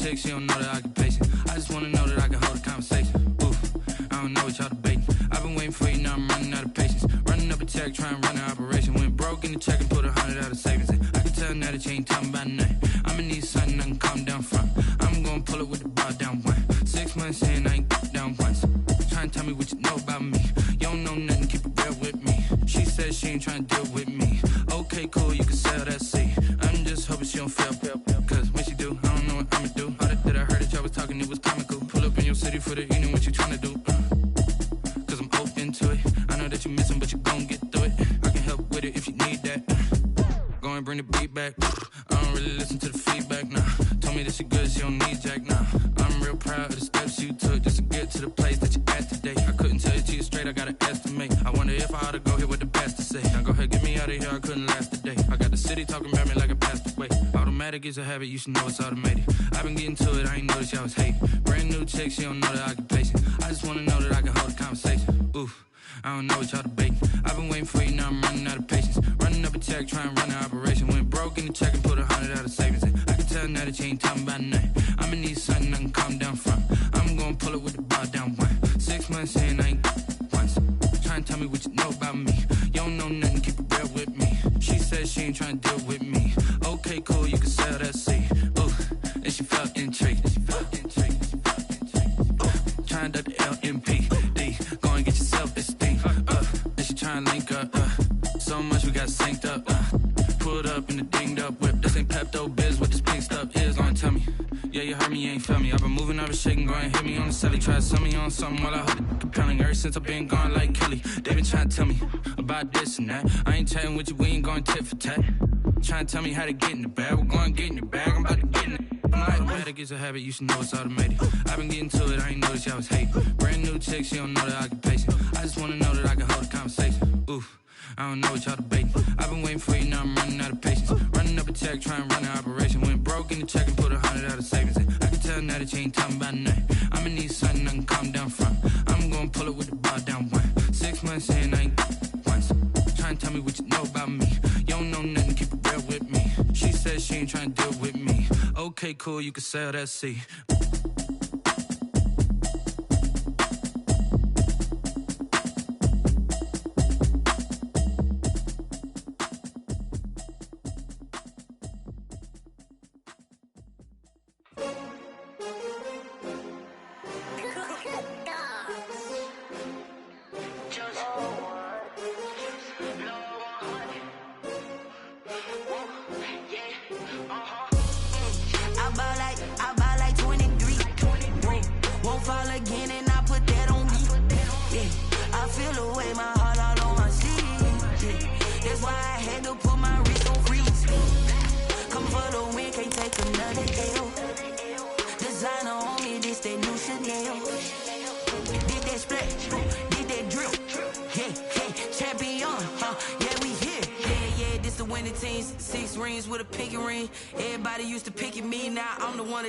chick, she don't know that I can patient. I just wanna know that I can hold a conversation. Oof, I don't know what y'all debating. I've been waiting for you, now I'm running out of patience. Running up a check, trying to run an operation. Went broke in the check and put 100 out of savings in. I can tell now that you ain't talking about nothing. I'ma need something I can calm down from. I'm gonna pull it with the bar down one. 6 months in, I ain't down once. Trying to tell me what you know about me. You don't know nothing, keep it real with me. She said she ain't trying to deal with me. Okay, cool, you can sell that seat. I'm just hoping she don't fail. Cause when she do, I don't know what I'ma do. All that I heard that y'all was talking, it was comical. Pull up in your city for the evening, what you tryna do? Cause I'm open to it. I know that you missing, but you gon' get through it. I can help with it if you need that. Go and bring the beat back. I don't really listen to the feedback, nah. Told me that she good, she don't need Jack, nah. I'm real proud of the steps you took just to get to the place that you at today. I couldn't tell you to you straight, I gotta estimate. I wonder if I ought to go here with the best to say. Now go ahead, get me out of here, I couldn't last today. I got the city talking about me like I passed away. Automatic is a habit, you should know it's automated. I've been getting to it, I ain't noticed y'all was hating. Brand new chick, she don't know that I can patient. I just wanna know that I can hold a conversation. Oof, I don't know what y'all debating. I've been waiting for you, now I'm running out of patience. Running up a check, trying to run an operation. Went broke in the check and put 100 out of savings in. I can tell now that you ain't talking about nothing. I'ma need something I can calm down from. I'm gonna pull it with the bar down one. 6 months in, I ain't once. Trying to tell me what you know about me. You don't know nothing, keep it real with me. She said she ain't trying to deal with me. Okay, cool, you can sell that seat. Ooh, and she felt intrigued. Trying to the LMPD. Go and get your self-esteem. And she trying to link up. So much we got synced up. Pulled up in the dinged up whip. This ain't Pepto-Biz, what this pink stuff is. Don't tell me. Yeah, you heard me, you ain't felt me. I've been moving, I've been shaking, go and hit me on the celly. Try to sell me on something while I hold it compelling. Ever since I've been gone like Kelly, they been trying to tell me about this and that. I ain't chatting with you, we ain't going tit for tat. Trying to tell me how to get in the bag. We're going to get in the bag, I'm about to get in it. I'm like, automatic is a habit, you should know it's automated. I've been getting to it, I ain't noticed y'all was hating. Brand new chick, she don't know that I can patient. I just wanna know that I can hold a conversation. Oof, I don't know what y'all debating. I've been waiting for you, now I'm running out of patience. Running up a check, trying to run an operation. Went broke in the check and put 100 out of savings in. I can tell now that you ain't talking about nothing. I'ma need something I can calm down from. I'm gonna pull it with the bar down one. 6 months in, I ain't once. Trying to tell me what you know about me. You don't know nothing, keep it real with me. She said she ain't trying to deal with me. Okay, cool, you can sell that seat.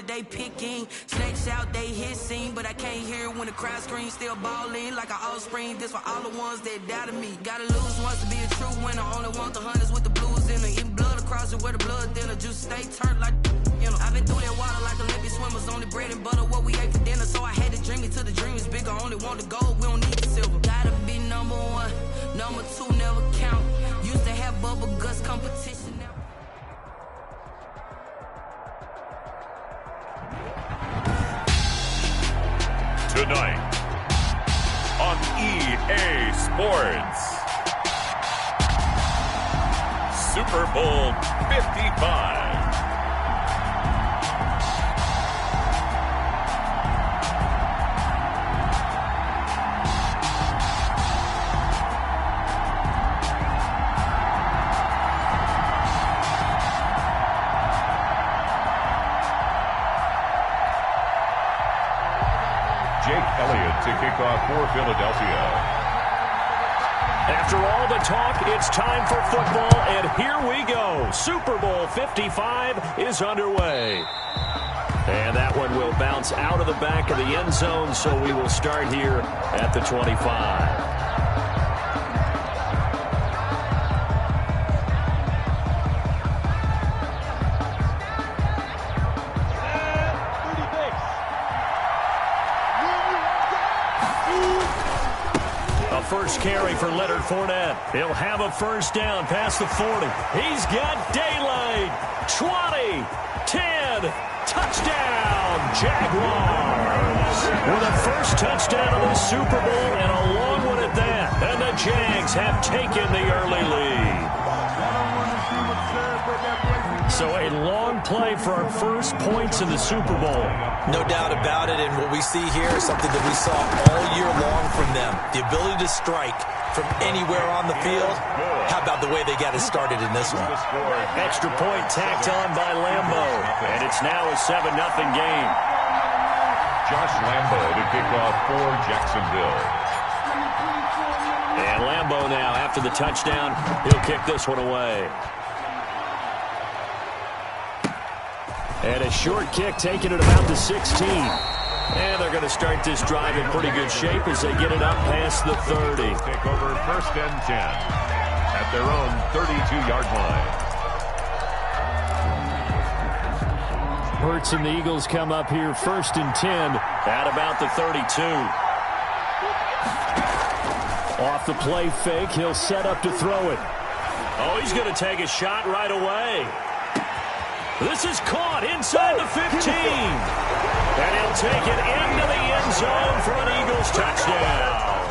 They picking snakes out, they hissing, but I can't hear when the crowd screams. Still balling like an offspring. This for all the ones that doubted me. Gotta lose once to be a true winner. Only want the hunters with the blues in it. Eating blood across it where the blood thinner. Juice stay turned like you know. I've been through that water like Olympic swimmers. Only bread and butter what we ate for dinner. So I had to dream it till the dream is bigger. Only want the gold, we don't need the silver. Gotta be number one, number two never count. Used to have bubble guts competition now. Tonight on EA Sports, Super Bowl 55. To kick off for Philadelphia. After all the talk, it's time for football, and here we go. Super Bowl 55 is underway. And that one will bounce out of the back of the end zone, so we will start here at the 25. A first carry for Leonard Fournette. He'll have a first down past the 40. He's got daylight. 20, 10, touchdown, Jaguars. With a first touchdown of the Super Bowl and a long one at that. And the Jags have taken the early lead. So a long play for our first points in the Super Bowl. No doubt about it, and what we see here is something that we saw all year long from them. The ability to strike from anywhere on the field. How about the way they got it started in this one? Extra point tacked on by Lambo, and it's now a 7-0 game. Josh Lambo to kick off for Jacksonville. And Lambo now, after the touchdown, he'll kick this one away. And a short kick taken at about the 16. And they're going to start this drive in pretty good shape as they get it up past the 30. Take over first and 10 at their own 32-yard line. Hurts and the Eagles come up here first and 10 at about the 32. Off the play fake, he'll set up to throw it. Oh, he's going to take a shot right away. This is caught inside the 15. And he'll take it into the end zone for an Eagles touchdown.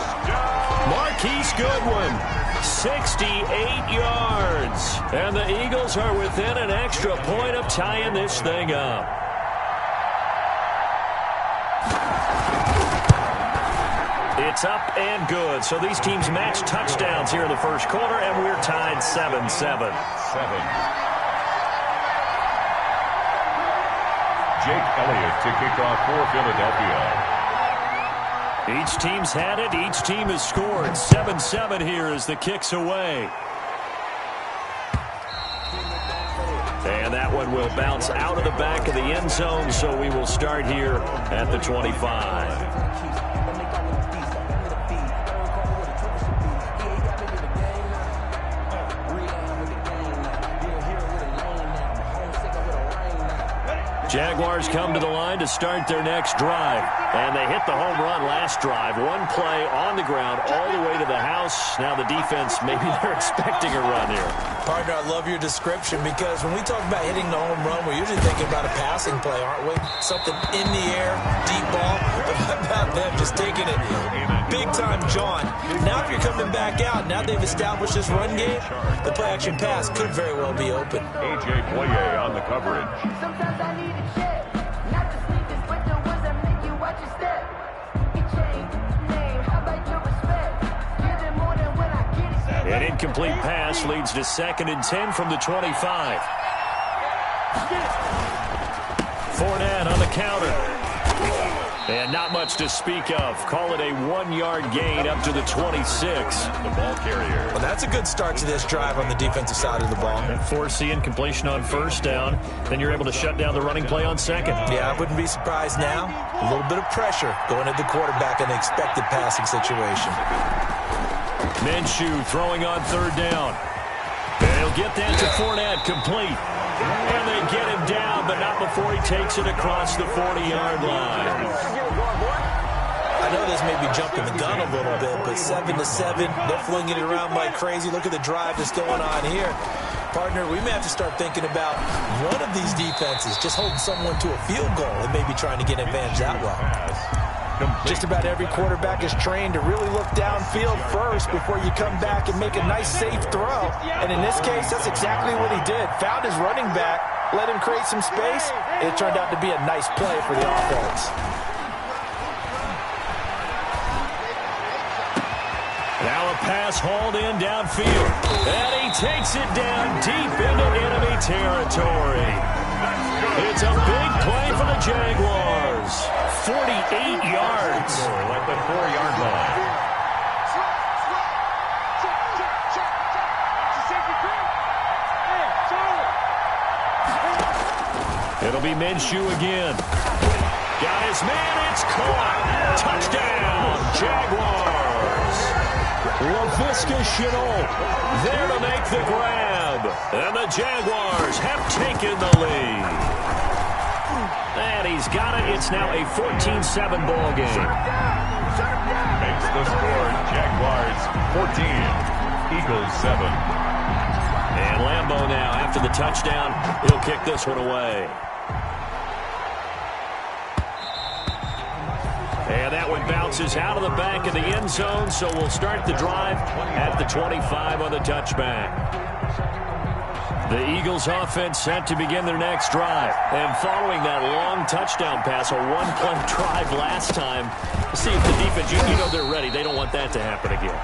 Marquise Goodwin, 68 yards. And the Eagles are within an extra point of tying this thing up. It's up and good. So these teams match touchdowns here in the first quarter, and we're tied 7-7. Jake Elliott to kick off for Philadelphia. Each team's had it. Each team has scored. 7-7 here as the kick's away. And that one will bounce out of the back of the end zone, so we will start here at the 25. Jaguars come to the line to start their next drive. And they hit the home run last drive. One play on the ground all the way to the house. Now the defense, maybe they're expecting a run here. Partner, I love your description because when we talk about hitting the home run, we're usually thinking about a passing play, aren't we? Something in the air, deep ball. But how about them just taking it big time, John? Now if you're coming back out, now they've established this run game, the play action pass could very well be open. A.J. Boye on the coverage. Sometimes I need a check, not the sneakers, but the ones that make you watch your step. It changed name, how about your respect? Give it more than when I get it. An incomplete pass leads to 2nd and 10 from the 25. Fournette on the counter. And not much to speak of. Call it a 1-yard gain up to the 26. The ball carrier. Well, that's a good start to this drive on the defensive side of the ball. And force the incompletion on first down. Then you're able to shut down the running play on second. Yeah, I wouldn't be surprised now. A little bit of pressure going at the quarterback in the expected passing situation. Minshew throwing on 3rd down. And he'll get that to Fournette, complete. And they get him down, but not before he takes it across the 40-yard line. I know this may be jumping the gun a little bit, but 7-7, they're flinging it around like crazy. Look at the drive that's going on here. Partner, we may have to start thinking about one of these defenses just holding someone to a field goal and maybe trying to get an advantage that way. Just about every quarterback is trained to really look downfield first before you come back and make a nice, safe throw. And in this case, that's exactly what he did. Found his running back, let him create some space, and it turned out to be a nice play for the offense. Now a pass hauled in downfield. And he takes it down deep into enemy territory. It's a big play for the Jaguars. 48 yards. At the 4-yard line. It'll be Minshew again. Got his man. It's caught. Touchdown, Jaguars. LaVisca Chenault there to make the grab. And the Jaguars have taken the lead. And he's got it. It's now a 14-7 ball game. Makes the score. Jaguars Eagles 7. And Lambeau now, after the touchdown, he'll kick this one away. And that one bounces out of the back of the end zone, so we'll start the drive at the 25 on the touchback. The Eagles offense set to begin their next drive. And following that long touchdown pass, a one-play drive last time, see if the defense, you know they're ready. They don't want that to happen again.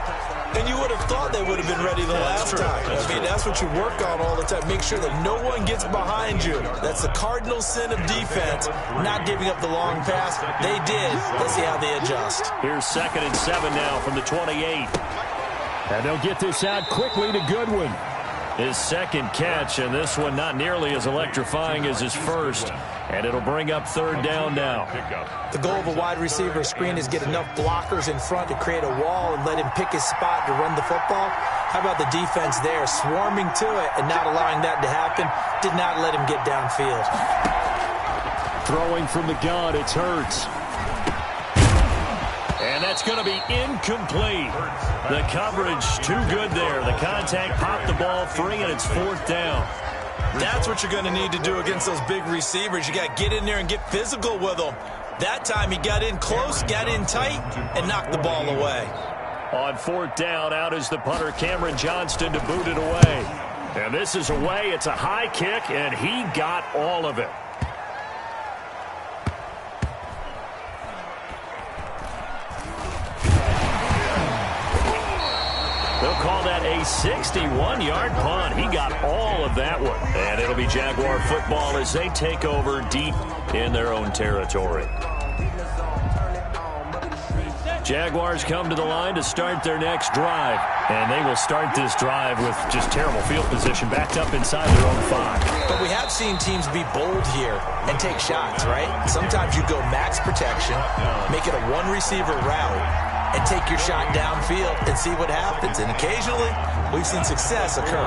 And you would have thought they would have been ready the last time. That's what you work on all the time. Make sure that no one gets behind you. That's the cardinal sin of defense, not giving up the long pass. They did. Let's see how they adjust. Here's 2nd and 7 now from the 28. And they'll get this out quickly to Goodwin. His second catch, and this one not nearly as electrifying as his first. And it'll bring up 3rd down now. The goal of a wide receiver screen is get enough blockers in front to create a wall and let him pick his spot to run the football. How about the defense there, swarming to it and not allowing that to happen? Did not let him get downfield. Throwing from the gun, it's Hurts. And that's going to be incomplete. The coverage too good there. The contact popped the ball free, and it's 4th down. That's what you're going to need to do against those big receivers. You got to get in there and get physical with them. That time he got in close, got in tight, and knocked the ball away. On 4th down, out is the punter, Cameron Johnston, to boot it away. And this is away. It's a high kick, and he got all of it. They'll call that a 61-yard punt. He got all of that one. And it'll be Jaguar football as they take over deep in their own territory. Jaguars come to the line to start their next drive. And they will start this drive with just terrible field position, backed up inside their own 5. But we have seen teams be bold here and take shots, right? Sometimes you go max protection, make it a one-receiver route, and take your shot downfield and see what happens. And occasionally, we've seen success occur.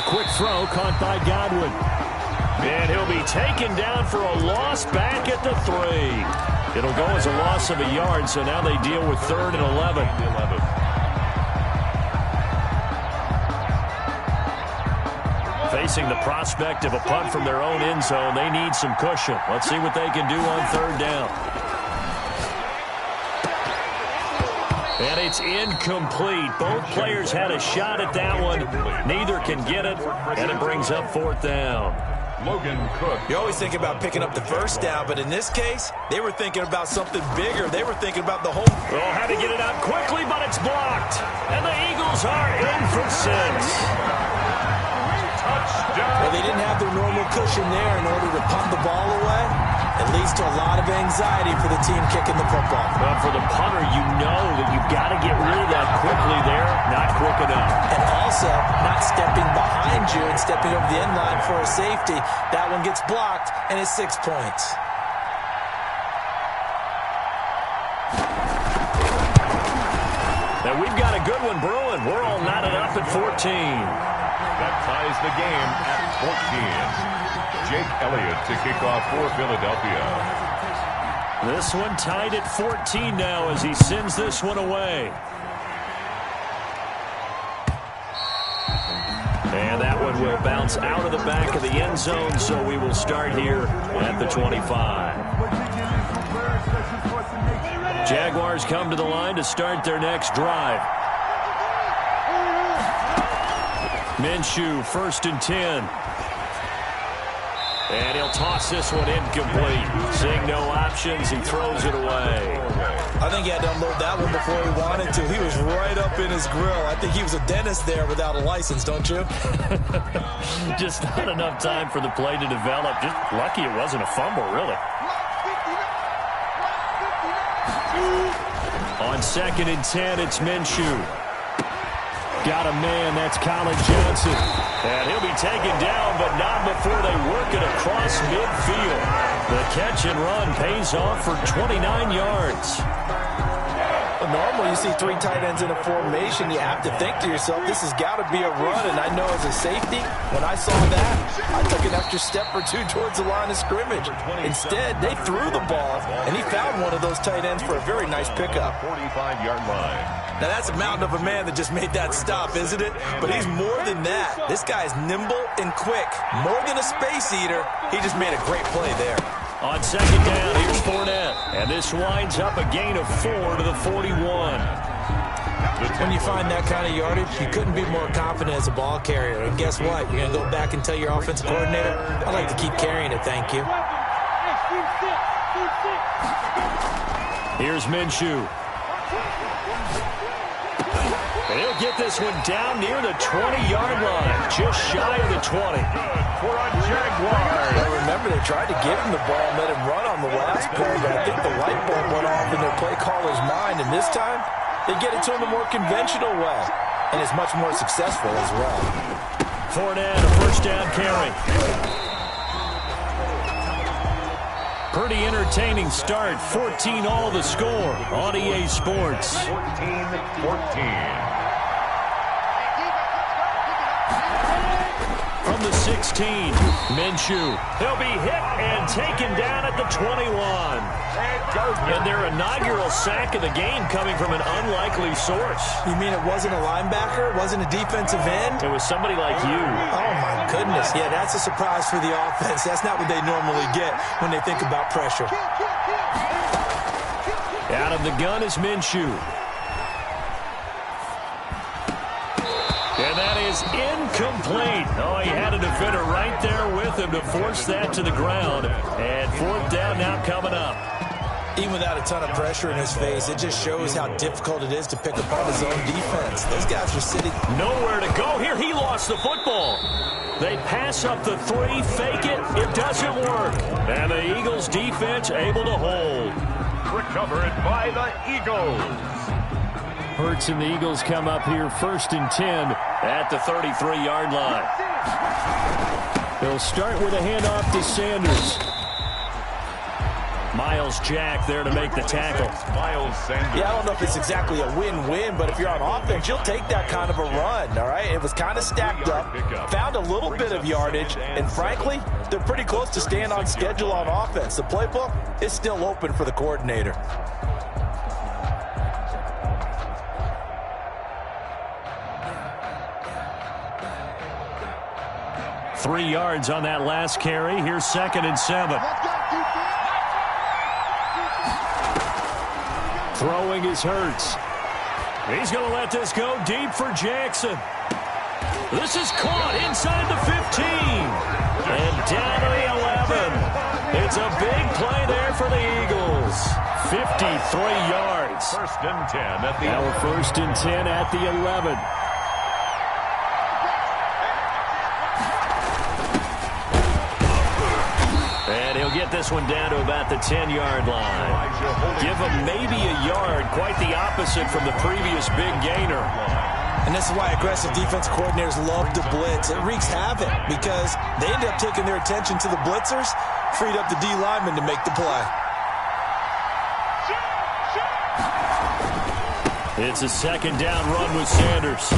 Quick throw caught by Godwin. And he'll be taken down for a loss back at the 3. It'll go as a loss of a yard, so now they deal with 3rd and 11. Facing the prospect of a punt from their own end zone, they need some cushion. Let's see what they can do on 3rd down. And it's incomplete. Both players had a shot at that one. Neither can get it, and it brings up 4th down. Logan Cook. You always think about picking up the first down, but in this case, they were thinking about something bigger. They were thinking about the whole... They'll have to get it out quickly, but it's blocked. And the Eagles are in for 6. Well, they didn't have their normal cushion there in order to punt the ball away. It leads to a lot of anxiety for the team kicking the football. But for the punter, you know that you've got to get rid of that quickly there. Not quick enough. And also, not stepping behind you and stepping over the end line for a safety. That one gets blocked, and it's 6 points. Now we've got a good one brewing. We're all knotted up at 14. That ties the game at 14. Jake Elliott to kick off for Philadelphia. This one tied at 14 now as he sends this one away. And that one will bounce out of the back of the end zone, so we will start here at the 25. Jaguars come to the line to start their next drive. Minshew, 1st and 10. And he'll toss this one incomplete. Seeing no options, he throws it away. I think he had to unload that one before he wanted to. He was right up in his grill. I think he was a dentist there without a license, don't you? Just not enough time for the play to develop. Just lucky it wasn't a fumble, really. On 2nd and 10, it's Minshew. Got a man, that's Colin Johnson. And he'll be taken down, but not before they work it across midfield. The catch and run pays off for 29 yards. Normally, you see 3 tight ends in a formation. You have to think to yourself, this has got to be a run. And I know as a safety, when I saw that, I took an extra step or 2 towards the line of scrimmage. Instead, they threw the ball, and he found one of those tight ends for a very nice pickup. 45-yard line. Now, that's a mountain of a man that just made that stop, isn't it? But he's more than that. This guy's nimble and quick. More than a space eater, he just made a great play there. On second down, here's Fournette. And this winds up a gain of 4 to the 41. When you find that kind of yardage, you couldn't be more confident as a ball carrier. And guess what? You're going to go back and tell your offensive coordinator, I'd like to keep carrying it, thank you. Here's Minshew. And he'll get this one down near the 20-yard line, just shy of the 20. For a Jaguar. Well, remember, they tried to give him the ball and let him run on the last play, but I think the light bulb went off in their play caller's mind, and this time, they get it to him the more conventional way, and it's much more successful as well. Fournette, a first down carry. Pretty entertaining start. 14-all the score on EA Sports. 14-14. From the 16, Minshew. He'll be hit and taken down at the 21. And their inaugural sack of the game coming from an unlikely source. You mean it wasn't a linebacker? It wasn't a defensive end? It was somebody like you. Oh, my goodness. Yeah, that's a surprise for the offense. That's not what they normally get when they think about pressure. Out of the gun is Minshew. And that is incomplete. Oh, he had a defender right there with him to force that to the ground. And 4th down now coming up. Even without a ton of pressure in his face, it just shows how difficult it is to pick apart his own defense. Those guys are sitting nowhere to go here. He lost the football. They pass up the 3, fake it. It doesn't work. And the Eagles defense able to hold. Recovered by the Eagles. Hurts and the Eagles come up here 1st and 10 at the 33-yard line. They'll start with a handoff to Sanders. Miles Jack there to make the tackle. Miles Sanders. Yeah, I don't know if it's exactly a win-win, but if you're on offense, you'll take that kind of a run, all right? It was kind of stacked up, found a little bit of yardage, and frankly, they're pretty close to staying on schedule on offense. The playbook is still open for the coordinator. 3 yards on that last carry. Here's 2nd and 7. Throwing is Hurts. He's going to let this go deep for Jackson. This is caught inside the 15. And down to the 11. It's a big play there for the Eagles. 53 yards. 1st and 10 at the now 1st and 10 at the 11. And he'll get this one down to about the 10-yard line. Give him maybe a yard, quite the opposite from the previous big gainer. And this is why aggressive defense coordinators love to blitz. It wreaks havoc because they end up taking their attention to the blitzers, freed up the D lineman to make the play. It's a 2nd down run with Sanders.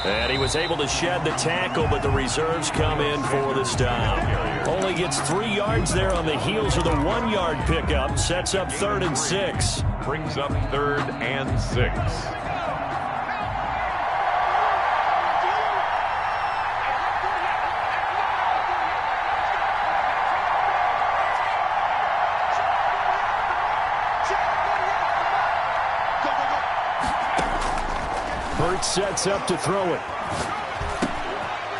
And he was able to shed the tackle, but the reserves come in for the stop. Only gets 3 yards there on the heels of the 1-yard pickup. Sets up 3rd and 6. Brings up 3rd and 6. Hurts sets up to throw it.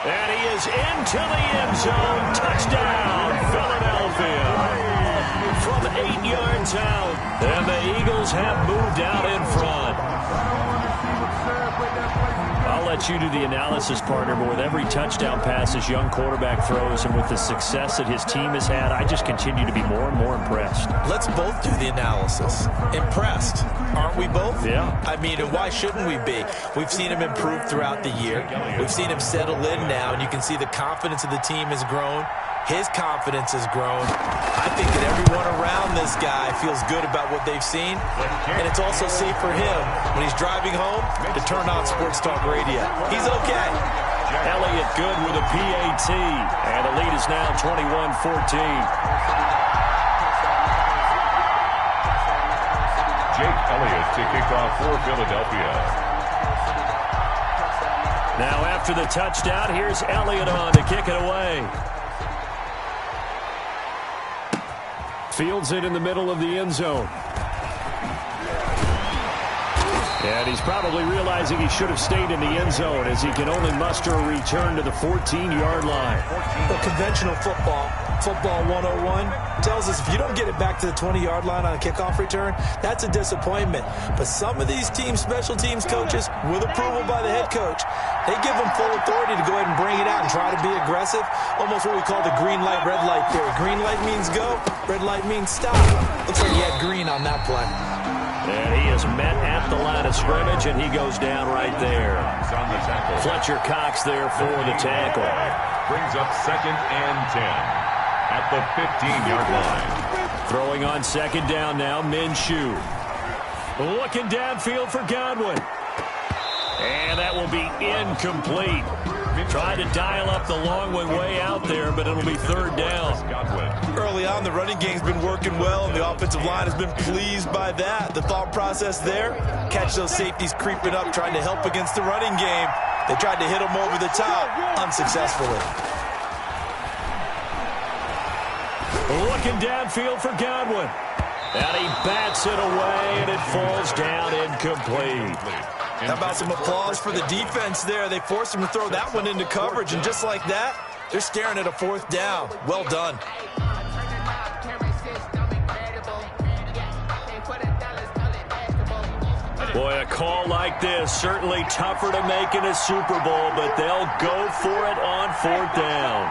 And he is into the end zone. Touchdown, Philadelphia. From 8 yards out. And the Eagles have moved out in front. I'll let you do the analysis, partner, but with every touchdown pass this young quarterback throws and with the success that his team has had, I just continue to be more and more impressed. Let's both do the analysis. Impressed, aren't we both? Yeah. I mean, and why shouldn't we be? We've seen him improve throughout the year. We've seen him settle in now, and you can see the confidence of the team has grown. his confidence has grown. I think that everyone around this guy feels good about what they've seen, and it's also safe for him when he's driving home to turn on Sports Talk Radio. He's okay. Elliott good with a PAT, and the lead is now 21-14. Jake Elliott to kick off for Philadelphia. Now after the touchdown, here's Elliott on to kick it away. Fields it in the middle of the end zone. And he's probably realizing he should have stayed in the end zone as he can only muster a return to the 14-yard line. Well, conventional football 101, tells us if you don't get it back to the 20-yard line on a kickoff return, that's a disappointment. But some of these special teams coaches, with approval by the head coach, they give them full authority to go ahead and bring it out and try to be aggressive, almost what we call the green light, red light theory. Green light means go, red light means stop. Looks like he had green on that play. And he is met at the line of scrimmage, and he goes down right there. Fletcher Cox there for the tackle. Brings up 2nd and 10 at the 15-yard line. Throwing on 2nd down now, Minshew. Looking downfield for Godwin. And that will be incomplete. Trying to dial up the long one way out there, but it'll be 3rd down. Early on, the running game's been working well, and the offensive line has been pleased by that. The thought process there, catch those safeties creeping up, trying to help against the running game. They tried to hit them over the top, unsuccessfully. Looking downfield for Godwin. And he bats it away, and it falls down incomplete. How about some applause for the defense there? They forced him to throw that one into coverage, and just like that, they're staring at a 4th down. Well done. Boy, a call like this, certainly tougher to make in a Super Bowl, but they'll go for it on 4th down.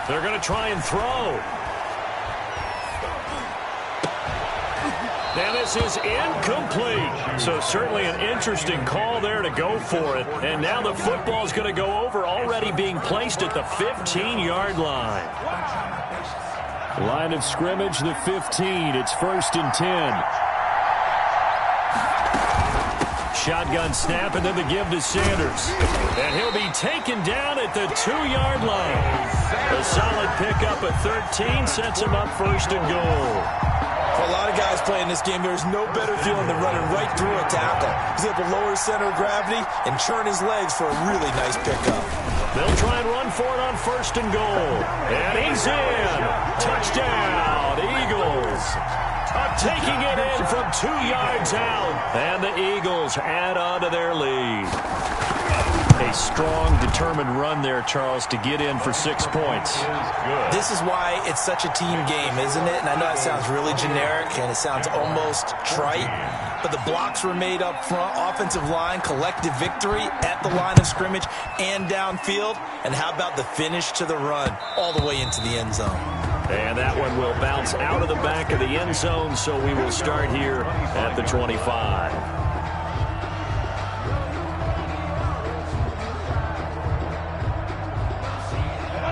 They're going to try and throw. And this is incomplete. So certainly an interesting call there to go for it. And now the football's going to go over, already being placed at the 15-yard line. Line of scrimmage, the 15. It's 1st and 10. Shotgun snap, and then the give to Sanders. And he'll be taken down at the 2-yard line. A solid pickup at 13 sets him up 1st and goal. For a lot of guys playing this game, there's no better feeling than running right through a tackle. He's able to lower his center of gravity and churn his legs for a really nice pickup. They'll try and run for it on 1st and goal. And he's in. Touchdown, Eagles. Taking it in from 2 yards out. And the Eagles add on to their lead. A strong, determined run there, Charles, to get in for 6 points. This is why it's such a team game, isn't it? And I know it sounds really generic and it sounds almost trite, but the blocks were made up front, offensive line, collective victory at the line of scrimmage and downfield. And how about the finish to the run all the way into the end zone? And that one will bounce out of the back of the end zone, so we will start here at the 25.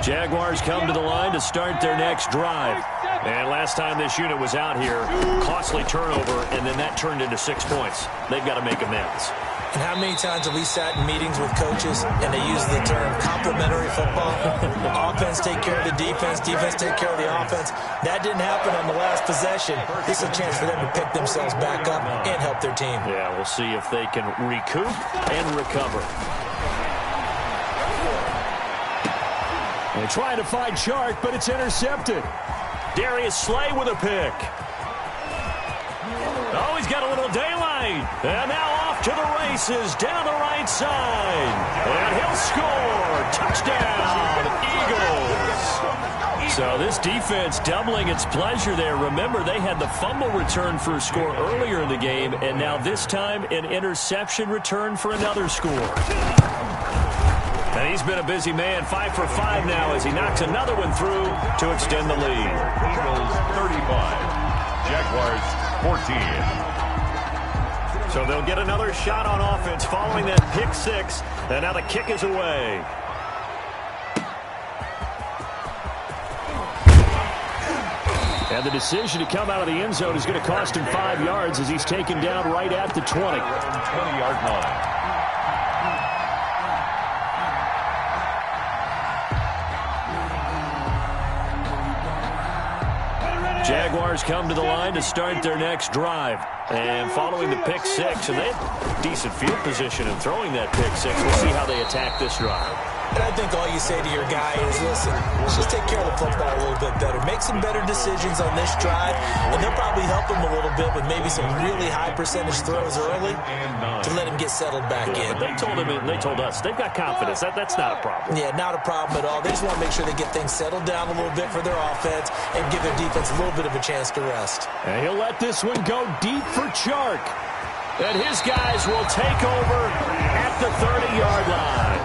Jaguars come to the line to start their next drive. And last time this unit was out here, costly turnover, and then that turned into 6 points. They've got to make amends. And how many times have we sat in meetings with coaches and they use the term complementary football? Offense take care of the defense, defense take care of the offense. That didn't happen on the last possession. This is a chance for them to pick themselves back up and help their team. Yeah, we'll see if they can recoup and recover. They're trying to find Chark, but it's intercepted. Darius Slay with a pick. Oh, he's got a little daylight. And now off to the races down the right side. And he'll score. Touchdown, Eagles. So this defense doubling its pleasure there. Remember, they had the fumble return for a score earlier in the game, and now this time an interception return for another score. And he's been a busy man, 5 for 5 now as he knocks another one through to extend the lead. Eagles 35, Jaguars 14. So they'll get another shot on offense following that pick six. And now the kick is away. And the decision to come out of the end zone is going to cost him 5 yards as he's taken down right at the 20. 20-yard line. Jaguars come to the line to start their next drive. And following the pick six, and they have decent field position in throwing that pick six. We'll see how they attack this drive. And I think all you say to your guy is, listen, let's just take care of the football a little bit better. Make some better decisions on this drive, and they'll probably help him a little bit with maybe some really high percentage throws early to let him get settled back in. But they told him, and they told us, they've got confidence. That's not a problem. Yeah, not a problem at all. They just want to make sure they get things settled down a little bit for their offense and give their defense a little bit of a chance to rest. And he'll let this one go deep for Chark. And his guys will take over at the 30-yard line.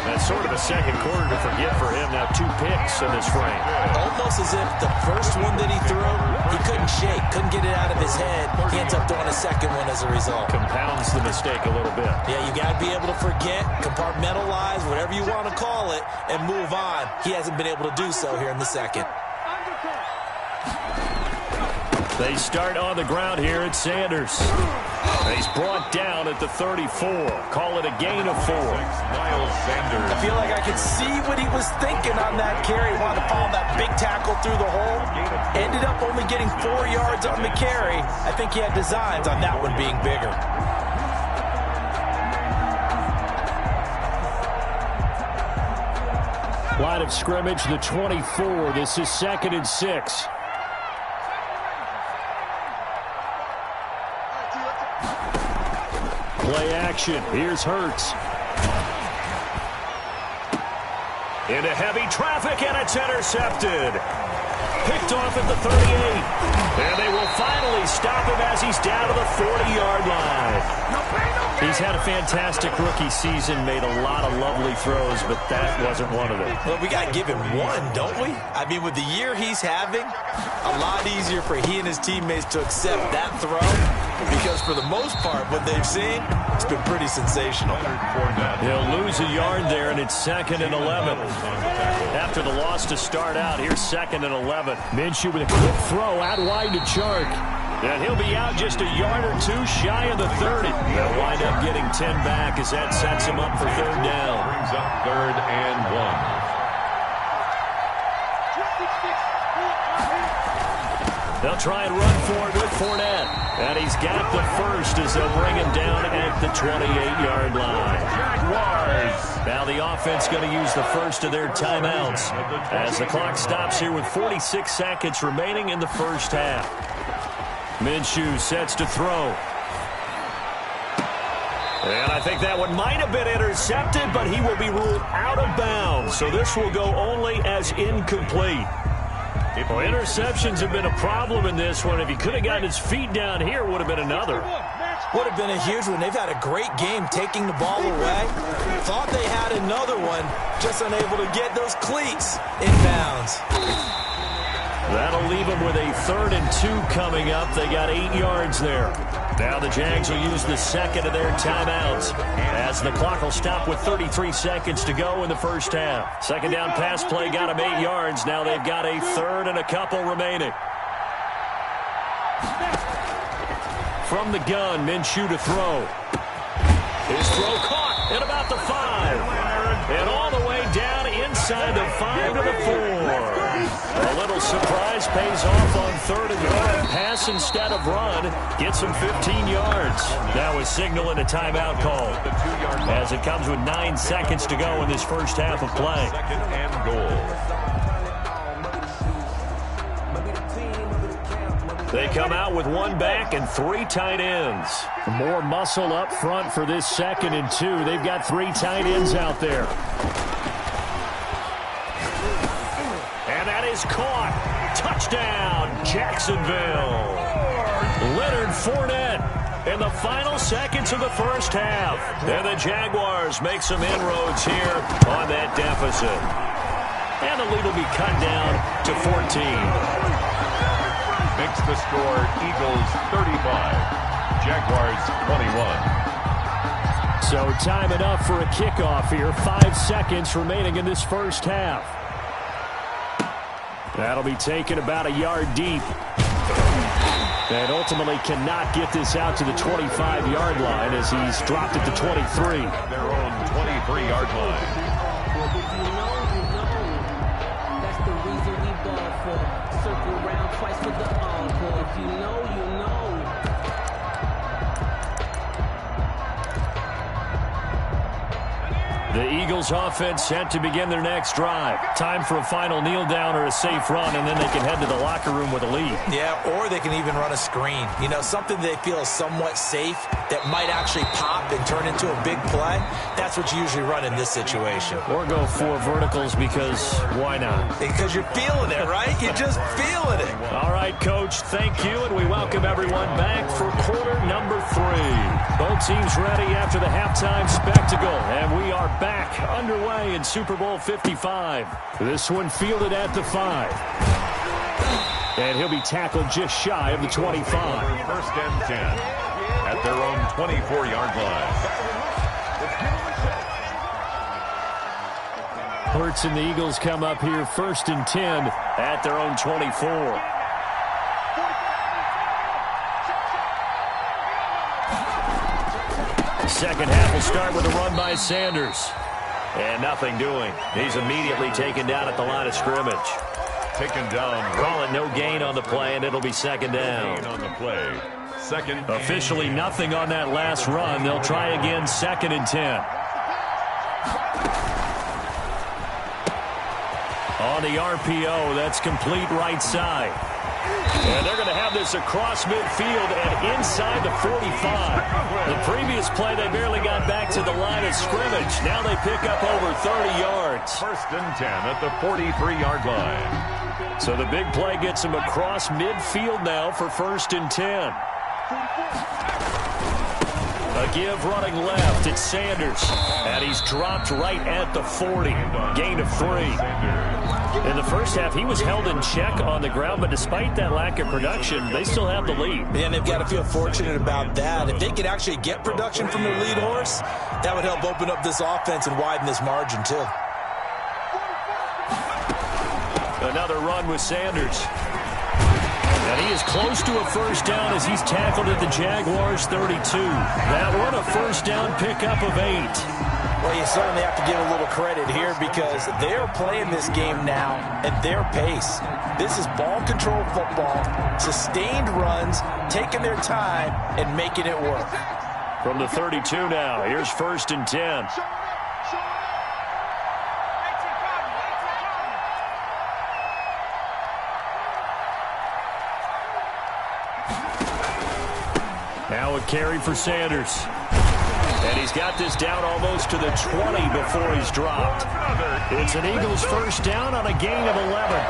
That's sort of a second quarter to forget for him. Now 2 picks in this frame. Almost as if the first one that he threw, he couldn't shake, couldn't get it out of his head. He ends up throwing a second one as a result. Compounds the mistake a little bit. Yeah, you got to be able to forget, compartmentalize, whatever you want to call it, and move on. He hasn't been able to do so here in the second. They start on the ground here at Sanders. He's brought down at the 34. Call it a gain of 4. Miles Sanders. I feel like I could see what he was thinking on that carry. He wanted to follow that big tackle through the hole. Ended up only getting 4 yards on the carry. I think he had designs on that one being bigger. Line of scrimmage, the 24. This is 2nd and 6. Play action. Here's Hurts. Into heavy traffic, and it's intercepted. Picked off at the 38. And they will finally stop him as he's down to the 40-yard line. He's had a fantastic rookie season, made a lot of lovely throws, but that wasn't one of them. Well, we got to give him one, don't we? I mean, with the year he's having, a lot easier for he and his teammates to accept that throw, because for the most part, what they've seen, it's been pretty sensational. He'll lose a yard there, and it's 2nd and 11. After the loss to start out, here's 2nd and 11. Minshew with a quick throw out wide to Chark. And he'll be out just a yard or 2 shy of the 30. They'll wind up getting 10 back as that sets him up for 3rd down. Brings up 3rd and 1. They'll try and run for it with Fournette. And he's got the first as they'll bring him down at the 28-yard line. Jaguars. Now the offense going to use the first of their timeouts as the clock stops here with 46 seconds remaining in the first half. Minshew sets to throw. And I think that one might have been intercepted, but he will be ruled out of bounds. So this will go only as incomplete. Well, interceptions have been a problem in this one. If he could have gotten his feet down here, would have been another. Would have been a huge one. They've had a great game taking the ball away. Thought they had another one, just unable to get those cleats in bounds. That'll leave them with a 3rd and 2 coming up. They got 8 yards there. Now the Jags will use the second of their timeouts as the clock will stop with 33 seconds to go in the first half. Second down pass play got them 8 yards. Now they've got a 3rd and a couple remaining. From the gun, Minshew to throw. His throw caught at about the 5. And all the way down inside the 5 to the 4. A little surprise pays off on 3rd and 1. Pass instead of run. Gets him 15 yards. That was signaling a timeout call as it comes with 9 seconds to go in this first half of play. 2nd and goal. They come out with 1 back and 3 tight ends. More muscle up front for this 2nd and 2. They've got 3 tight ends out there. And that is caught. Touchdown, Jacksonville. Leonard Fournette in the final seconds of the first half. And the Jaguars make some inroads here on that deficit. And the lead will be cut down to 14. Makes the score Eagles 35, Jaguars 21. So time enough for a kickoff here. 5 seconds remaining in this first half. That'll be taken about a yard deep. And ultimately cannot get this out to the 25-yard line as he's dropped it to 23. Their own 23-yard line. That's the reason we ball for. Circle around twice for the encore. If you know, you know. The Eagles offense set to begin their next drive. Time for a final kneel down or a safe run, and then they can head to the locker room with a lead. Yeah, or they can even run a screen. You know, something they feel is somewhat safe that might actually pop and turn into a big play. That's what you usually run in this situation. Or go 4 verticals because why not? Because you're feeling it, right? You're just feeling it. All right, Coach, thank you, and we welcome everyone back for quarter number 3. Both teams ready after the halftime spectacle, and we are back underway in Super Bowl 55. This one fielded at the 5. And he'll be tackled just shy of the 25. First and 10 at their own 24-yard line. Hurts and the Eagles come up here first and 10 at their own 24. Second half will start with a run by Sanders. And nothing doing. He's immediately taken down at the line of scrimmage. Taken down. Call it no gain on the play, and it'll be second down. On the play. Second. Officially nothing on that last run. They'll try again, second and 10. On the RPO, that's complete right side. And they're going to have this across midfield and inside the 45. The previous play, they barely got back to the line of scrimmage. Now they pick up over 30 yards. First and 10 at the 43-yard line. So the big play gets him across midfield now for first and 10. A give running left. It's Sanders. And he's dropped right at the 40. Gain of 3. In the first half, he was held in check on the ground, but despite that lack of production, they still have the lead. And they've got to feel fortunate about that. If they could actually get production from their lead horse, that would help open up this offense and widen this margin, too. Another run with Sanders. And he is close to a first down as he's tackled at the Jaguars 32. That one a first down pickup of 8. Well, you certainly have to give a little credit here because they're playing this game now at their pace. This is ball control football, sustained runs, taking their time, and making it work. From the 32 now, here's first and 10. Now a carry for Sanders. And he's got this down almost to the 20 before he's dropped. It's an Eagles first down on a gain of 11.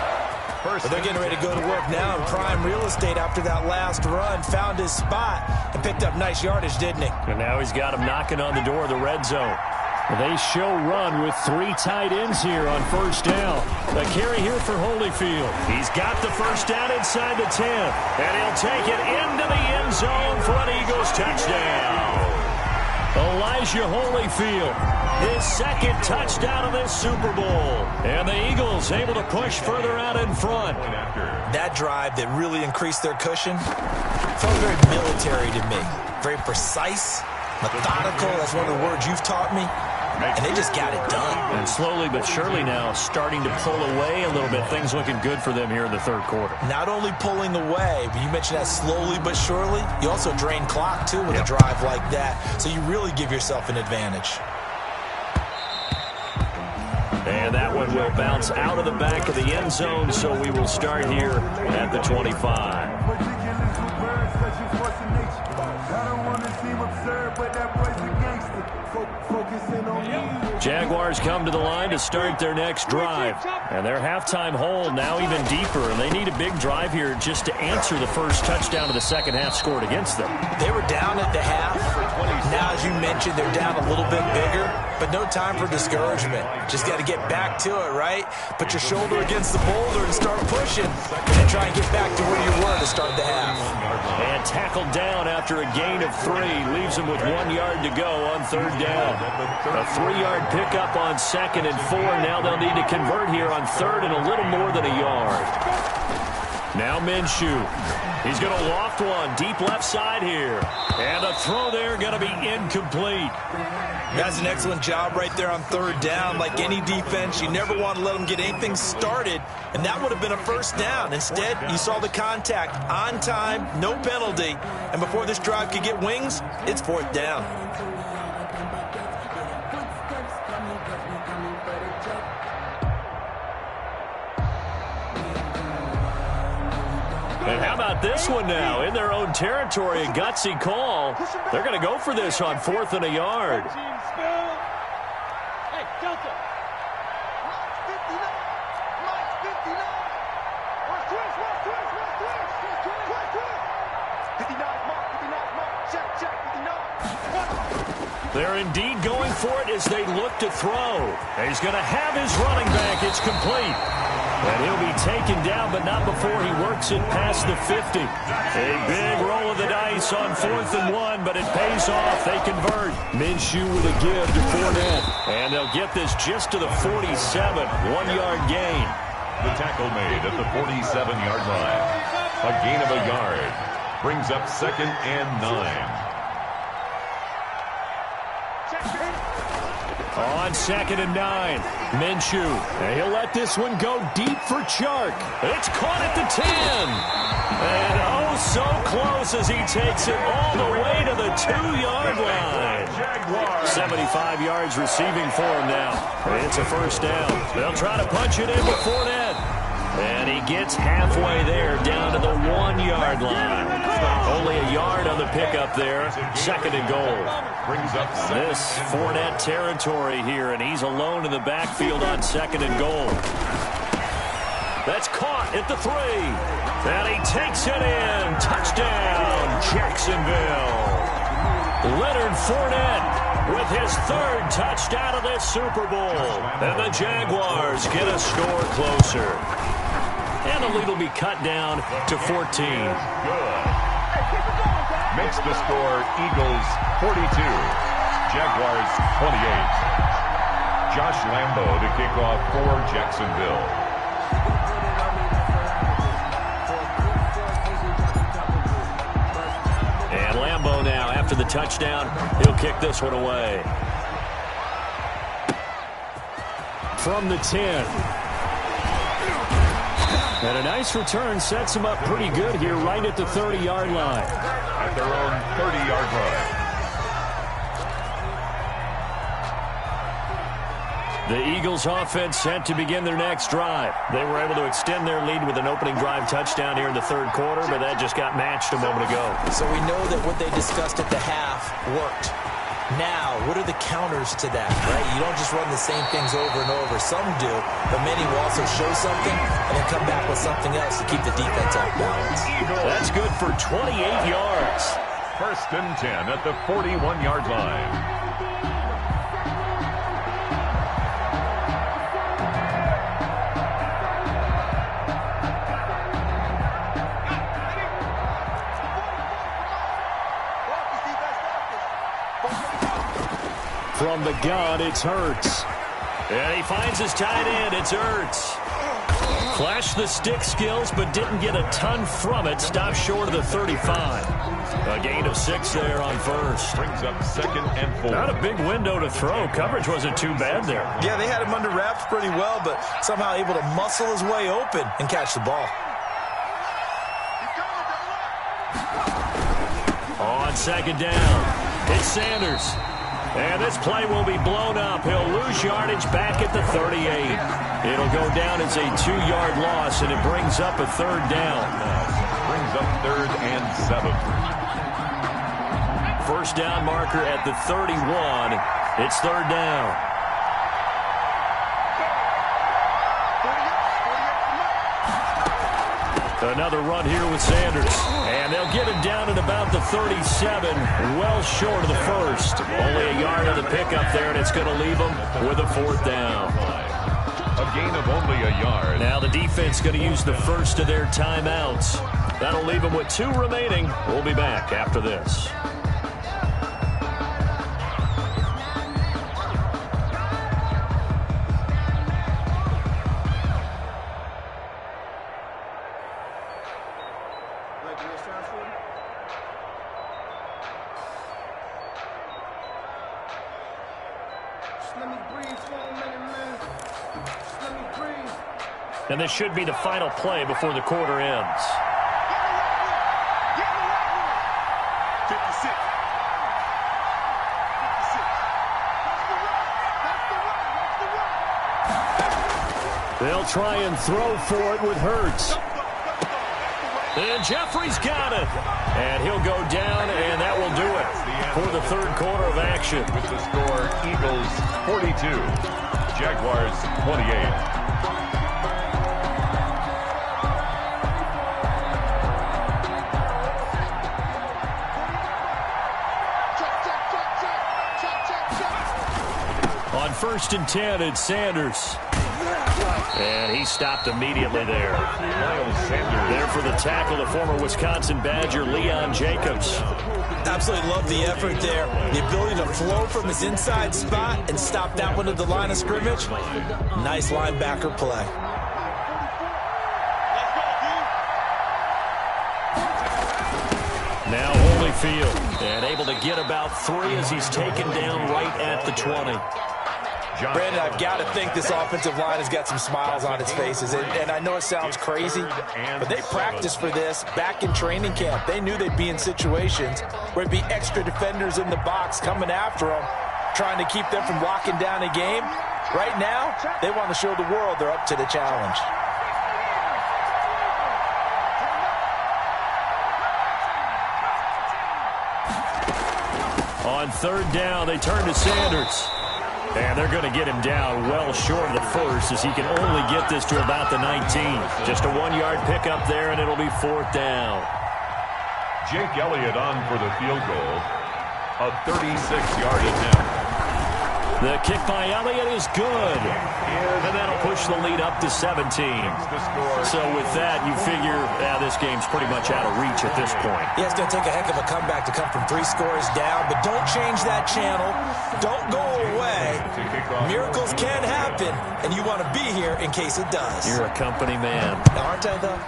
But they're getting ready to go to work now in prime real estate after that last run. Found his spot and picked up nice yardage, didn't he? And now he's got him knocking on the door of the red zone. They show run with 3 tight ends here on first down. A carry here for Holyfield. He's got the first down inside the 10. And he'll take it into the end zone for an Eagles touchdown. Elijah Holyfield, his second touchdown of this Super Bowl. And the Eagles able to push further out in front. That drive that really increased their cushion felt very military to me. Very precise, methodical. That's one of the words you've taught me. And they just got it done. And slowly but surely now starting to pull away a little bit. Things looking good for them here in the third quarter. Not only pulling away, but you mentioned that slowly but surely. You also drain clock, too, with a drive like that. So you really give yourself an advantage. And that one will bounce out of the back of the end zone, so we will start here at the 25. Jaguars come to the line to start their next drive. And their halftime hole now even deeper. And they need a big drive here just to answer the first touchdown of the second half scored against them. They were down at the half. Now, as you mentioned, they're down a little bit bigger. But but no time for discouragement. Just got to get back to it, right? Put your shoulder against the boulder and start pushing, and try and get back to where you were to start the half. And tackled down after a gain of 3. Leaves him with 1 yard to go on third down. A 3-yard pickup on 2nd and 4. Now they'll need to convert here on 3rd and a little more than a yard. Now Minshew. He's going to loft one deep left side here. And a throw there going to be incomplete. That's an excellent job right there on third down. Like any defense, you never want to let them get anything started, and that would have been a first down. Instead, you saw the contact on time, no penalty, and before this drive could get wings, it's 4th down. And how about this one now? In their own territory, a gutsy call. They're going to go for this on 4th and a yard. They're indeed going for it as they look to throw. And he's going to have his running back. It's complete. And he'll be taken down, but not before he works it past the 50. A big roll of the dice on 4th and 1, but it pays off. They convert. Minshew with a give to Fournette. And they'll get this just to the 47. 1-yard gain. The tackle made at the 47-yard line. A gain of a yard. Brings up 2nd and 9. On 2nd and 9, Minshew. And he'll let this one go deep for Chark. It's caught at the 10. And oh, so close as he takes it all the way to the 2-yard line. 75 yards receiving for him now. It's a first down. They'll try to punch it in with Fournette. And he gets halfway there, down to the 1-yard line. Only a yard on the pickup there. 2nd and goal. This Fournette territory here, and he's alone in the backfield on 2nd and goal. That's caught at the 3. And he takes it in. Touchdown, Jacksonville. Leonard Fournette with his 3rd touchdown of this Super Bowl. And the Jaguars get a score closer. And the lead will be cut down to 14. Makes the score Eagles 42, Jaguars 28. Josh Lambo to kick off for Jacksonville. And Lambo now, after the touchdown, he'll kick this one away. From the 10. And a nice return sets him up pretty good here right at the 30-yard line. At their own 30-yard line. The Eagles offense set to begin their next drive. They were able to extend their lead with an opening drive touchdown here in the 3rd quarter, but that just got matched a moment ago. So we know that what they discussed at the half worked. Now, what are the counters to that, right? You don't just run the same things over and over. Some do, but many will also show something and then come back with something else to keep the defense off balance. That's good for 28 yards. 1st and 10 at the 41-yard line. From the gun, it's Hurts. And he finds his tight end. It's Hurts. Flashed the stick skills, but didn't get a ton from it. Stopped short of the 35. A gain of 6 there on 1st. Brings up 2nd and 4. Not a big window to throw. Coverage wasn't too bad there. Yeah, they had him under wraps pretty well, but somehow able to muscle his way open and catch the ball. On 2nd down, it's Sanders. And this play will be blown up. He'll lose yardage back at the 38. It'll go down as a 2-yard loss, and it brings up a 3rd down. Brings up 3rd and 7. First down marker at the 31. It's 3rd down. Another run here with Sanders. And they'll get him down at about the 37, well short of the first. Only a yard on the pickup there, and it's going to leave them with a 4th down. A gain of only a yard. Now the defense going to use the first of their timeouts. That'll leave them with 2 remaining. We'll be back after this. And this should be the final play before the quarter ends. They'll try and throw for it with Hurts. And Jeffrey's got it. And he'll go down, and that will do it for the 3rd quarter of action. With the score, Eagles 42, Jaguars 28. On 1st and 10, it's Sanders. And he stopped immediately there. There for the tackle, the former Wisconsin Badger, Leon Jacobs. Absolutely love the effort there. The ability to flow from his inside spot and stop that one at the line of scrimmage. Nice linebacker play. Now Holyfield, and able to get about 3 as he's taken down right at the 20. Brandon, I've got to think this offensive line has got some smiles on its faces. And I know it sounds crazy, but they practiced for this back in training camp. They knew they'd be in situations where it'd be extra defenders in the box coming after them, trying to keep them from locking down a game. Right now, they want to show the world they're up to the challenge. On 3rd down, they turn to Sanders. And they're going to get him down well short of the first as he can only get this to about the 19. Just a 1-yard pickup there, and it'll be 4th down. Jake Elliott on for the field goal. A 36-yard attempt. The kick by Elliott is good. And that'll push the lead up to 17. So with that, you figure this game's pretty much out of reach at this point. Yeah, it's going to take a heck of a comeback to come from 3 scores down, but don't change that channel. Don't go away. Miracles can happen, and you want to be here in case it does. You're a company man. Aren't I, though?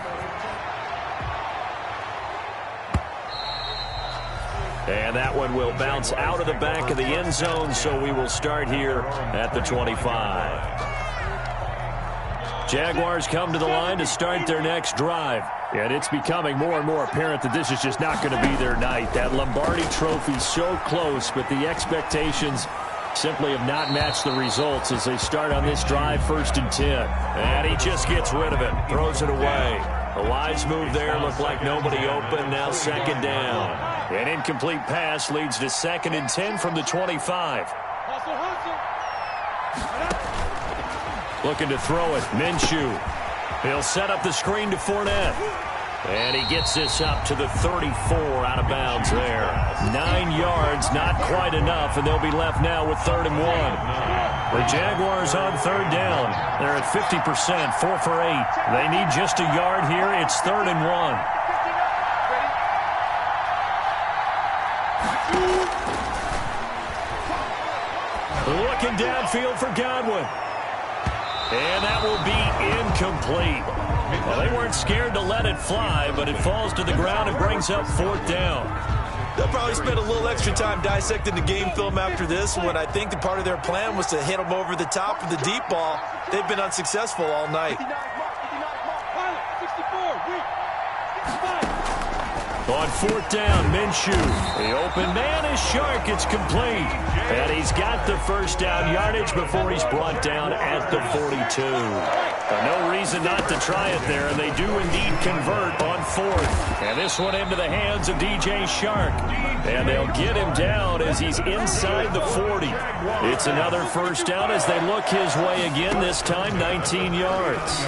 And that one will bounce out of the back of the end zone, so we will start here at the 25. Jaguars come to the line to start their next drive. And it's becoming more and more apparent that this is just not going to be their night. That Lombardi Trophy so close, but the expectations simply have not matched the results as they start on this drive, 1st and 10. And he just gets rid of it, throws it away. The wise move there, looked like nobody open, now 2nd down. An incomplete pass leads to 2nd and 10 from the 25. Looking to throw it, Minshew. He'll set up the screen to Fournette. And he gets this up to the 34 out of bounds there. 9 yards, not quite enough, and they'll be left now with 3rd and 1. The Jaguars on 3rd down. They're at 50%, 4 for 8. They need just a yard here. It's 3rd and 1. Looking downfield for Godwin. And that will be incomplete. Well, they weren't scared to let it fly, but it falls to the ground and brings up 4th down. They'll probably spend a little extra time dissecting the game film after this when I think that part of their plan was to hit them over the top with the deep ball. They've been unsuccessful all night. On 4th down, Minshew. The open man is Shark. It's complete. And he's got the 1st down yardage before he's brought down at the 42. No reason not to try it there, and they do indeed convert on 4th. And this one into the hands of DJ Shark. And they'll get him down as he's inside the 40. It's another 1st down as they look his way again, this time 19 yards.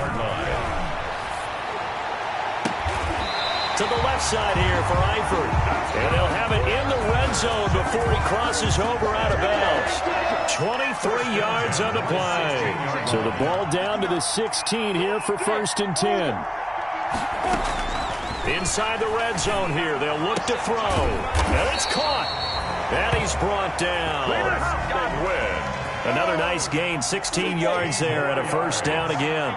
To the left side here for Eifert. And they'll have it in the red zone before he crosses over out of bounds. 23 yards on the play. So the ball down to the 16 here for 1st and 10. Inside the red zone here. They'll look to throw. And it's caught. And he's brought down. Big win. Another nice gain, 16 yards there at a 1st down again.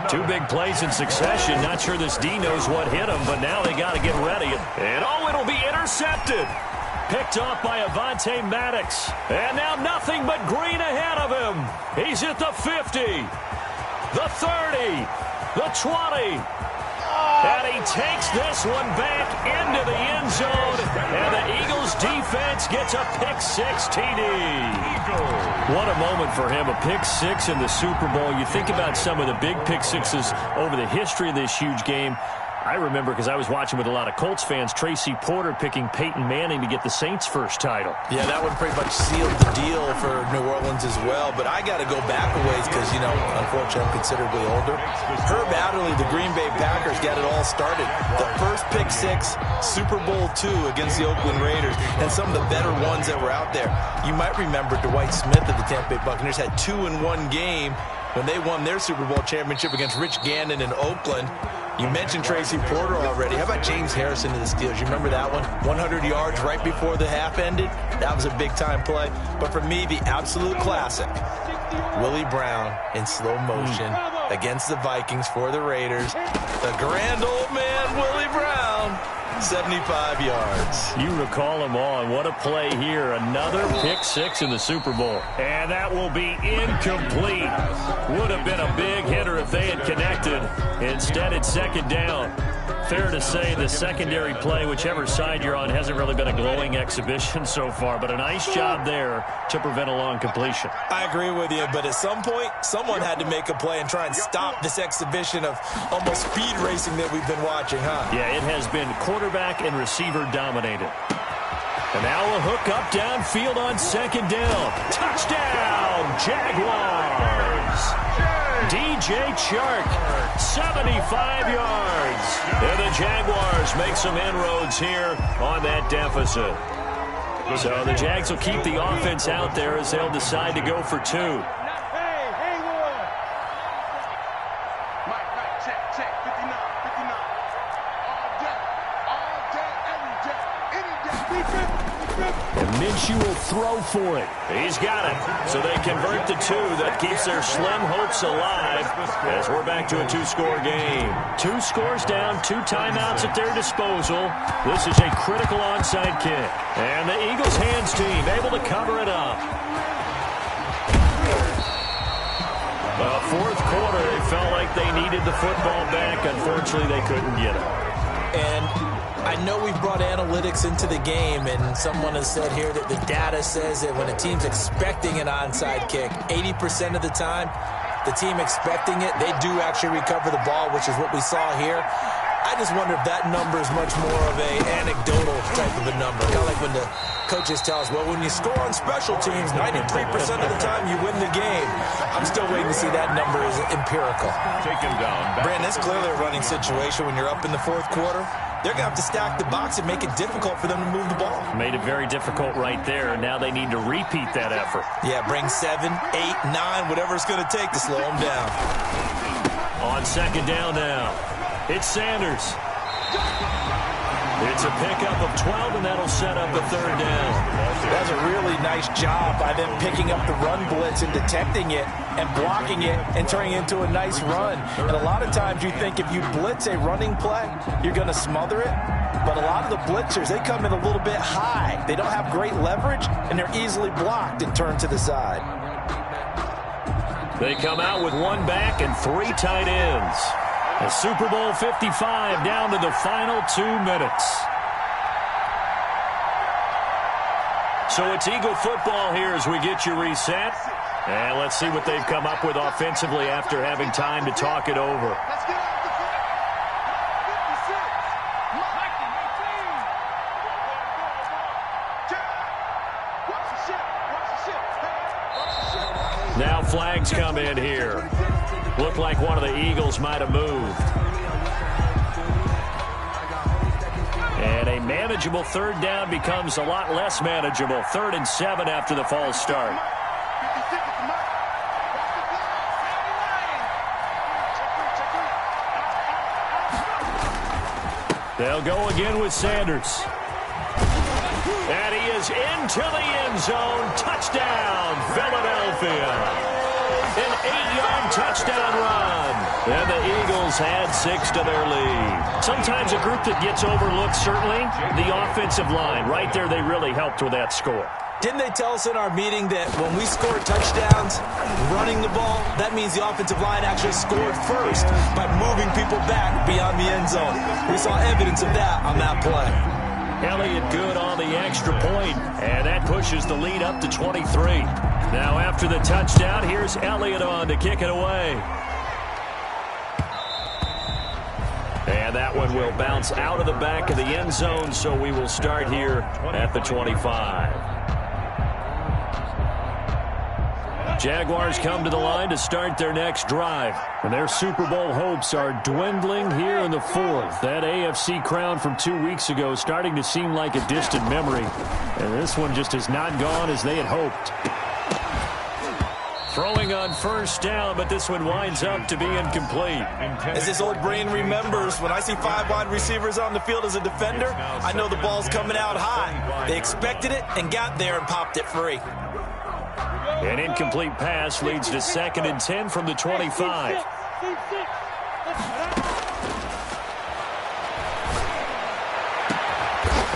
2 big plays in succession. Not sure this D knows what hit him, but now they got to get ready. And oh, it'll be intercepted. Picked off by Avonte Maddox. And now nothing but green ahead of him. He's at the 50, the 30, the 20. And he takes this one back into the end zone. And the Eagles defense gets a pick-6 TD. What a moment for him, a pick-6 in the Super Bowl. You think about some of the big pick-6s over the history of this huge game. I remember, because I was watching with a lot of Colts fans, Tracy Porter picking Peyton Manning to get the Saints' first title. Yeah, that one pretty much sealed the deal for New Orleans as well. But I got to go back a ways because, you know, unfortunately I'm considerably older. Herb Adderley, the Green Bay Packers, got it all started. The first pick-6, Super Bowl II against the Oakland Raiders, and some of the better ones that were out there. You might remember Dwight Smith of the Tampa Bay Buccaneers had 2 in one game when they won their Super Bowl championship against Rich Gannon in Oakland. You mentioned Tracy Porter already. How about James Harrison to the Steelers? You remember that one? 100 yards right before the half ended? That was a big-time play. But for me, the absolute classic, Willie Brown in slow motion against the Vikings for the Raiders. The grand old man, Willie Brown, 75 yards. You recall them all, and what a play here. Another pick-6 in the Super Bowl. And that will be incomplete. Would have been a big hitter if they had connected. Instead, it's 2nd down. Fair to say the secondary play, whichever side you're on, hasn't really been a glowing exhibition so far, but a nice job there to prevent a long completion. I agree with you, but at some point, someone had to make a play and try and stop this exhibition of almost speed racing that we've been watching, huh? Yeah, it has been quarterback and receiver dominated. And now a hook up downfield on 2nd down. Touchdown, Jaguars! DJ Chark, 75 yards. And the Jaguars make some inroads here on that deficit. So the Jags will keep the offense out there as they'll decide to go for 2. And Minshew will throw for it. He's got it. So they convert to 2. That keeps their slim hopes alive as we're back to a 2-score game. 2 scores down, 2 timeouts at their disposal. This is a critical onside kick. And the Eagles hands team able to cover it up. The 4th quarter, they felt like they needed the football back. Unfortunately, they couldn't get it. And I know we've brought analytics into the game, and someone has said here that the data says that when a team's expecting an onside kick, 80% of the time, the team expecting it, they do actually recover the ball, which is what we saw here. I just wonder if that number is much more of an anecdotal type of a number. Kind of like when the coaches tell us, well, when you score on special teams, 93% of the time you win the game. I'm still waiting to see that number is empirical. Take him down. Brandon, it's clearly a running situation when you're up in the 4th quarter. They're going to have to stack the box and make it difficult for them to move the ball. Made it very difficult right there. Now they need to repeat that effort. Yeah, bring 7, 8, 9, whatever it's going to take to slow them down. On 2nd down now, it's Sanders. It's a pickup of 12, and that'll set up a 3rd down. That's a really nice job by them picking up the run blitz and detecting it and blocking it and turning it into a nice run. And a lot of times you think if you blitz a running play, you're going to smother it. But a lot of the blitzers, they come in a little bit high. They don't have great leverage, and they're easily blocked and turned to the side. They come out with 1 back and 3 tight ends. The Super Bowl 55 down to the final 2 minutes. So it's Eagle football here as we get you reset. And let's see what they've come up with offensively after having time to talk it over. Now flags come in here. Looked like one of the Eagles might have moved. And a manageable third down becomes a lot less manageable. 3rd and 7 after the false start. They'll go again with Sanders. And he is into the end zone. Touchdown, Philadelphia. An 8-yard touchdown run. And the Eagles add 6 to their lead. Sometimes a group that gets overlooked, certainly, the offensive line. Right there, they really helped with that score. Didn't they tell us in our meeting that when we score touchdowns running the ball, that means the offensive line actually scored first by moving people back beyond the end zone? We saw evidence of that on that play. Elliott good on the extra point, and that pushes the lead up to 23. Now after the touchdown, here's Elliott on to kick it away. And that one will bounce out of the back of the end zone, so we will start here at the 25. Jaguars come to the line to start their next drive. And their Super Bowl hopes are dwindling here in the 4th. That AFC crown from 2 weeks ago is starting to seem like a distant memory. And this one just has not gone as they had hoped. Throwing on first down, but this one winds up to be incomplete. As this old brain remembers, when I see 5 wide receivers on the field as a defender, I know the ball's coming out high. They expected it and got there and popped it free. An incomplete pass leads to 2nd and 10 from the 25.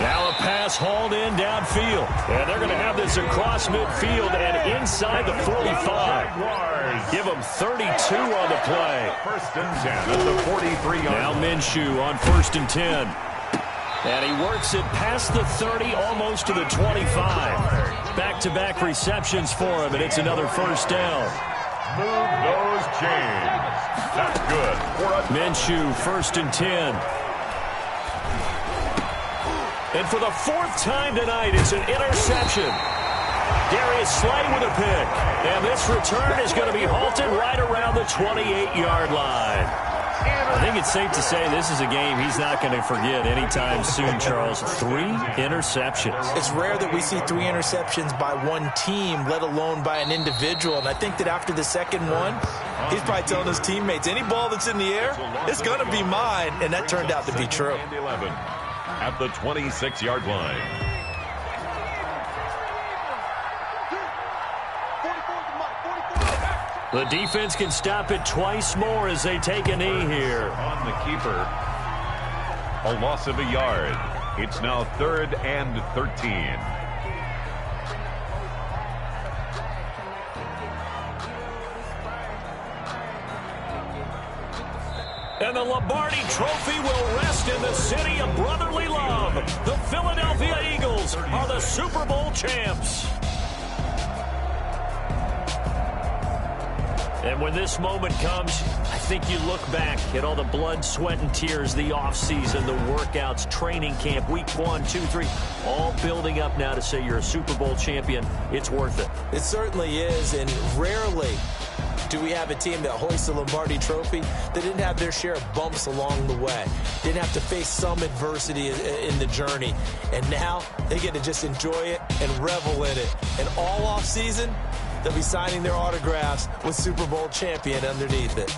Now a pass hauled in downfield. And they're going to have this across midfield and inside the 45. Give them 32 on the play. 1st and 10 at the 43-yard line. Now Minshew on 1st and 10. And he works it past the 30, almost to the 25. Back-to-back receptions for him, and it's another first down. Move those chains. That's good. Minshew, 1st and 10. And for the 4th time tonight, it's an interception. Darius Slay with a pick. And this return is going to be halted right around the 28-yard line. I think it's safe to say this is a game he's not going to forget anytime soon, Charles. 3 interceptions. It's rare that we see 3 interceptions by one team, let alone by an individual. And I think that after the second one, he's probably telling his teammates, any ball that's in the air, it's going to be mine. And that turned out to be true. 11 at the 26-yard line. The defense can stop it twice more as they take a knee here. On the keeper, a loss of a yard. It's now 3rd and 13. And the Lombardi Trophy will rest in the city of brotherly love. The Philadelphia Eagles are the Super Bowl champs. And when this moment comes, I think you look back at all the blood, sweat, and tears, the offseason, the workouts, training camp, week 1, 2, 3, all building up now to say you're a Super Bowl champion. It's worth it. It certainly is, and rarely do we have a team that hoists the Lombardi Trophy that didn't have their share of bumps along the way, didn't have to face some adversity in the journey, and now they get to just enjoy it and revel in it. And all offseason, they'll be signing their autographs with Super Bowl champion underneath it.